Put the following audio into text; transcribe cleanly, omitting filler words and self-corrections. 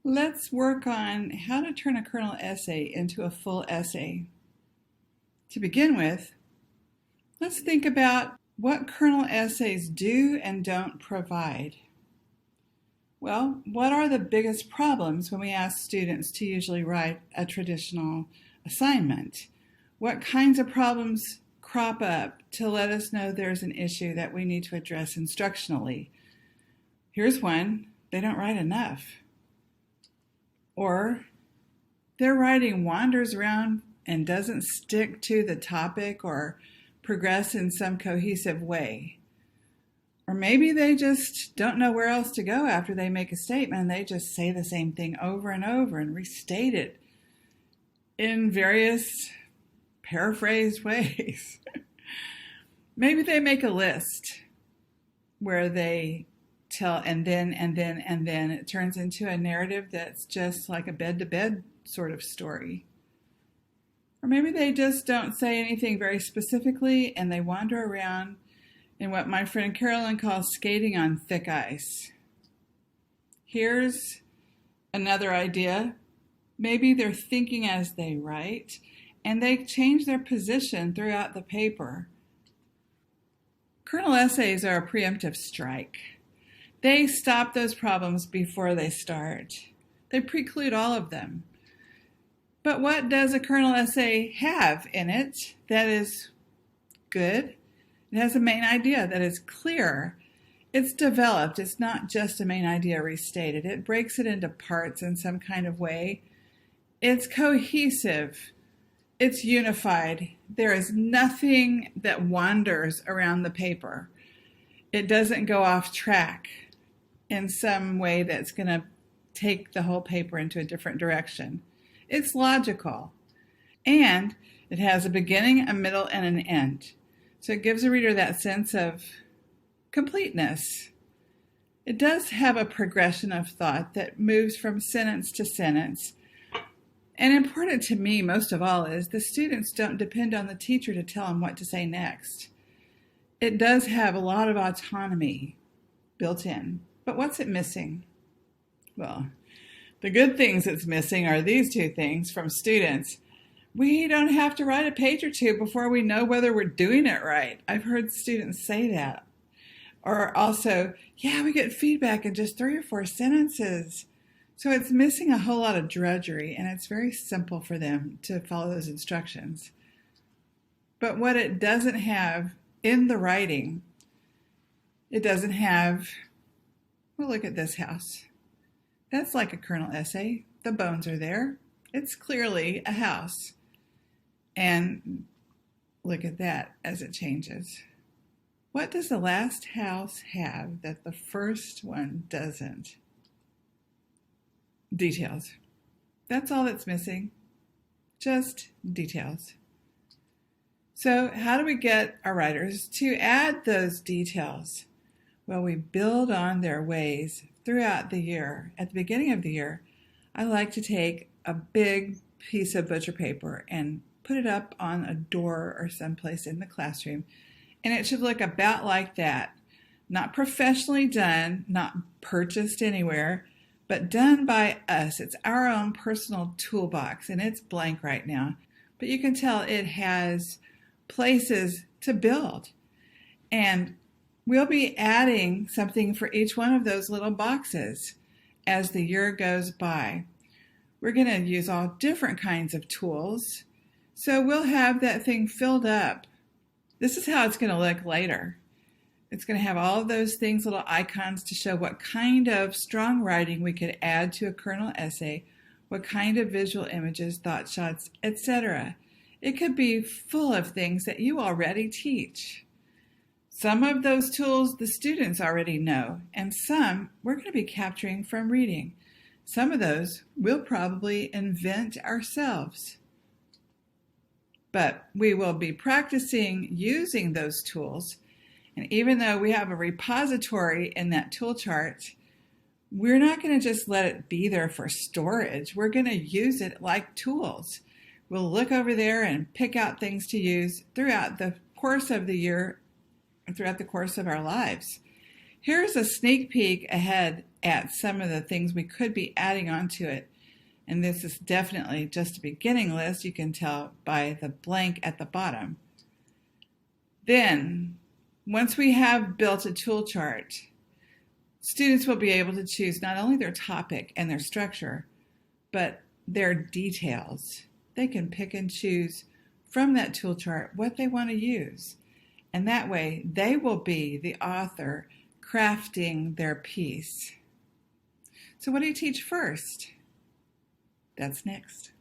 Let's work on how to turn a kernel essay into a full essay. To begin with, let's think about what kernel essays do and don't provide. Well, what are the biggest problems when we ask students to usually write a traditional assignment? What kinds of problems crop up to let us know there's an issue that we need to address instructionally? Here's one: they don't write enough. Or their writing wanders around and doesn't stick to the topic or progress in some cohesive way. Or maybe they just don't know where else to go after they make a statement and they just say the same thing over and over and restate it in various paraphrased ways. Maybe they make a list where they tell and then it turns into a narrative that's just like a bed-to-bed sort of story. Or maybe they just don't say anything very specifically and they wander around in what my friend Carolyn calls skating on thick ice. Here's another idea. Maybe they're thinking as they write and they change their position throughout the paper. Kernel essays are a preemptive strike. They stop those problems before they start. They preclude all of them. But what does a kernel essay have in it that is good? It has a main idea that is clear. It's developed. It's not just a main idea restated. It breaks it into parts in some kind of way. It's cohesive. It's unified. There is nothing that wanders around the paper. It doesn't go off track in some way that's going to take the whole paper into a different direction. It's logical. And it has a beginning, a middle, and an end. So it gives a reader that sense of completeness. It does have a progression of thought that moves from sentence to sentence. And important to me, most of all, is the students don't depend on the teacher to tell them what to say next. It does have a lot of autonomy built in. But what's it missing? Well, the good things it's missing are these two things from students. We don't have to write a page or two before we know whether we're doing it right. I've heard students say that. Or also, we get feedback in just 3 or 4 sentences. So it's missing a whole lot of drudgery, and it's very simple for them to follow those instructions. But what it doesn't have in the writing, it doesn't have, well, look at this house. That's like a kernel essay. The bones are there. It's clearly a house. And look at that as it changes. What does the last house have that the first one doesn't? Details. That's all that's missing. Just details. So how do we get our writers to add those details? Well, we build on their ways throughout the year. At the beginning of the year, I like to take a big piece of butcher paper and put it up on a door or someplace in the classroom. And it should look about like that. Not professionally done, not purchased anywhere, but done by us. It's our own personal toolbox, and it's blank right now. But you can tell it has places to build. And we'll be adding something for each one of those little boxes as the year goes by. We're going to use all different kinds of tools, so we'll have that thing filled up. This is how it's going to look later. It's going to have all of those things, little icons to show what kind of strong writing we could add to a kernel essay, what kind of visual images, thought shots, etc. It could be full of things that you already teach. Some of those tools the students already know, and some we're going to be capturing from reading. Some of those we'll probably invent ourselves. But we will be practicing using those tools, and even though we have a repository in that tool chart, we're not going to just let it be there for storage. We're going to use it like tools. We'll look over there and pick out things to use throughout the course of the year, throughout the course of our lives. Here's a sneak peek ahead at some of the things we could be adding onto it. And this is definitely just a beginning list. You can tell by the blank at the bottom. Then, once we have built a tool chart, students will be able to choose not only their topic and their structure, but their details. They can pick and choose from that tool chart what they want to use. And that way, they will be the author crafting their piece. So what do you teach first? That's next.